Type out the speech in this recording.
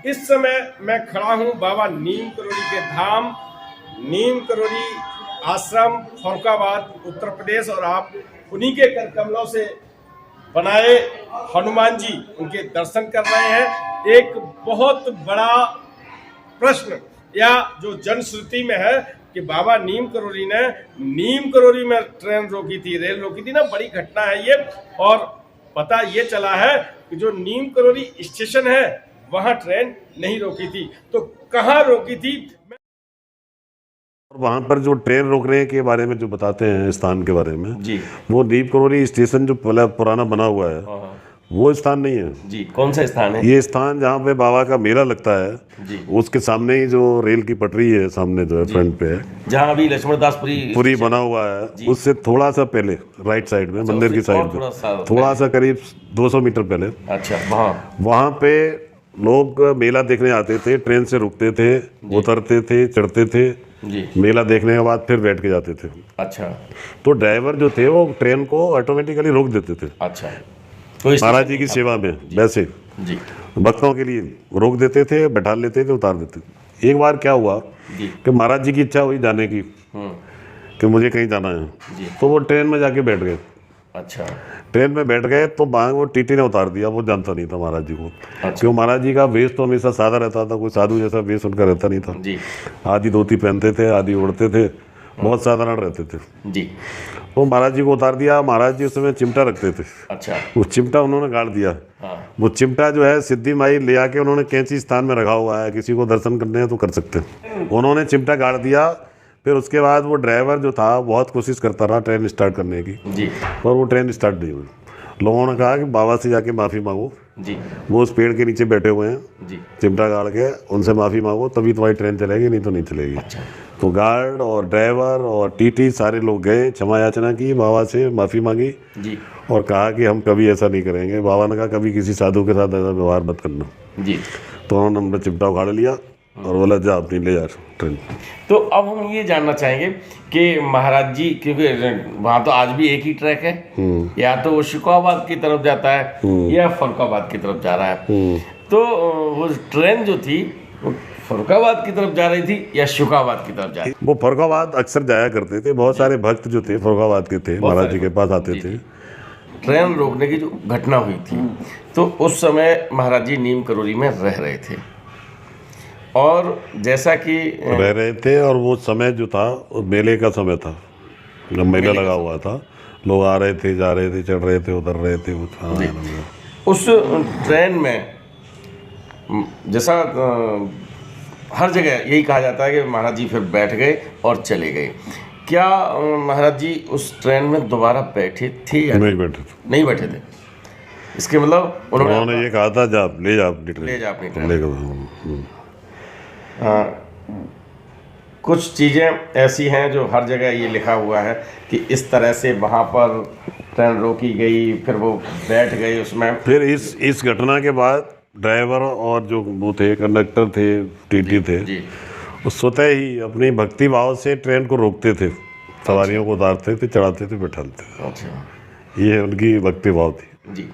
इस समय मैं खड़ा हूं बाबा नीम करोली के धाम नीम करोली आश्रम फर्रुखाबाद उत्तर प्रदेश, और आप उन्हीं के कर कमलों से बनाए हनुमान जी उनके दर्शन कर रहे हैं। एक बहुत बड़ा प्रश्न या जो जनश्रुति में है कि बाबा नीम करोली ने नीम करोली में ट्रेन रोकी थी, रेल रोकी थी ना, बड़ी घटना है ये। और पता ये चला है कि जो नीम करोली स्टेशन है वहां ट्रेन नहीं रोकी थी, तो कहां रोकी थी। और वहाँ पर जो ट्रेन रोकने के बारे में जो बताते हैं स्थान के बारे में जी, वो नीम करोली स्टेशन जो पुराना बना हुआ है वो स्थान नहीं है जी। कौन सा स्थान है ये स्थान जहाँ पे बाबा का मेला लगता है जी? उसके सामने ही जो रेल की पटरी है सामने जो है फ्रंट पे है, जहाँ अभी लक्ष्मणदास पुरी बना हुआ है उससे थोड़ा सा पहले राइट साइड में मंदिर की साइड पे थोड़ा सा करीब 200 मीटर पहले। अच्छा, वहाँ पे लोग मेला देखने आते थे, ट्रेन से रुकते थे, उतरते थे, चढ़ते थे जी। मेला देखने के बाद फिर बैठ के जाते थे। अच्छा, तो ड्राइवर जो थे वो ट्रेन को ऑटोमेटिकली रोक देते थे। अच्छा, तो महाराज जी की सेवा में वैसे जी भक्तों के लिए रोक देते थे, बैठा लेते थे, उतार देते थे। एक बार क्या हुआ जी कि महाराज जी की इच्छा हुई जाने की कि मुझे कहीं जाना है, तो वो ट्रेन में जाके बैठ गए। अच्छा, ट्रेन में बैठ गए तो वहाँ वो टीटी ने उतार दिया, वो जानता नहीं था महाराज जी को। अच्छा। क्यों महाराज जी का वेश तो हमेशा सादा रहता था, कोई साधु जैसा वेश उनका रहता नहीं था जी आधी धोती पहनते थे, आधी उड़ते थे, बहुत साधारण रहते थे। जी। वो महाराज जी को उतार दिया। महाराज जी उस समय चिमटा रखते थे, अच्छा, वो चिमटा उन्होंने गाड़ दिया। हाँ। वो चिमटा जो है सिद्धि माई ले आके उन्होंने कैंची स्थान में रखा हुआ है, किसी को दर्शन करने हैं तो कर सकते हैं। उन्होंने चिमटा गाड़ दिया। फिर उसके बाद वो ड्राइवर जो था बहुत कोशिश करता रहा ट्रेन स्टार्ट करने की जी, पर वो ट्रेन स्टार्ट नहीं हुई। लोगों ने कहा कि बाबा से जाके माफ़ी मांगो, जी वो उस पेड़ के नीचे बैठे हुए हैं, जी। चिमटा गाड़ के उनसे माफ़ी मांगो तभी तुम्हारी ट्रेन चलेगी, नहीं तो नहीं चलेगी। अच्छा, तो गार्ड और ड्राइवर और टीटी सारे लोग गए, क्षमा याचना की, बाबा से माफ़ी मांगी जी और कहा कि हम कभी ऐसा नहीं करेंगे। बाबा ने कहा कभी किसी साधु के साथ ऐसा व्यवहार मत करना। जी। तो उन्होंने अपना चिमटा उखाड़ लिया और बोला जा अपनी ले जा ट्रेन। तो अब हम ये जानना चाहेंगे कि महाराज जी, क्योंकि वहाँ तो आज भी एक ही ट्रैक है, या तो वो शुकाबाद की तरफ जाता है या फर्रुखाबाद की तरफ जा रहा है, तो वो ट्रेन जो थी वो फर्रुखाबाद की तरफ जा रही थी या शुकाबाद की तरफ जा रही थी? वो फर्रुखाबाद अक्सर जाया करते थे, बहुत सारे भक्त जो थे फर्रुखाबाद के थे, महाराज जी के पास आते थे। ट्रेन रोकने की जो घटना हुई थी तो उस समय महाराज जी नीम करोली में रह रहे थे, और जैसा कि रह रहे थे और वो समय जो था वो मेले का समय था, जब मेला लगा हुआ था, लोग आ रहे थे, जा रहे थे, चढ़ रहे थे, उतर रहे थे। उस ट्रेन में जैसा हर जगह यही कहा जाता है कि महाराज जी फिर बैठ गए और चले गए। क्या महाराज जी उस ट्रेन में दोबारा बैठे थे या नहीं बैठे थे? नहीं बैठे थे। इसके मतलब उन्होंने ये कहा था जा ले जा अपनी ट्रेन, ले जा अपनी ट्रेन। ले कुछ चीज़ें ऐसी हैं जो हर जगह ये लिखा हुआ है कि इस तरह से वहाँ पर ट्रेन रोकी गई, फिर वो बैठ गए उसमें। फिर इस घटना के बाद ड्राइवर और जो वो थे कंडक्टर थे, टीटी थे, जी वो स्वतः ही अपनी भक्ति भाव से ट्रेन को रोकते थे, सवारियों को उतारते थे, चढ़ाते थे, बैठाते थे। अच्छा, ये उनकी भक्ति भाव थी। जी।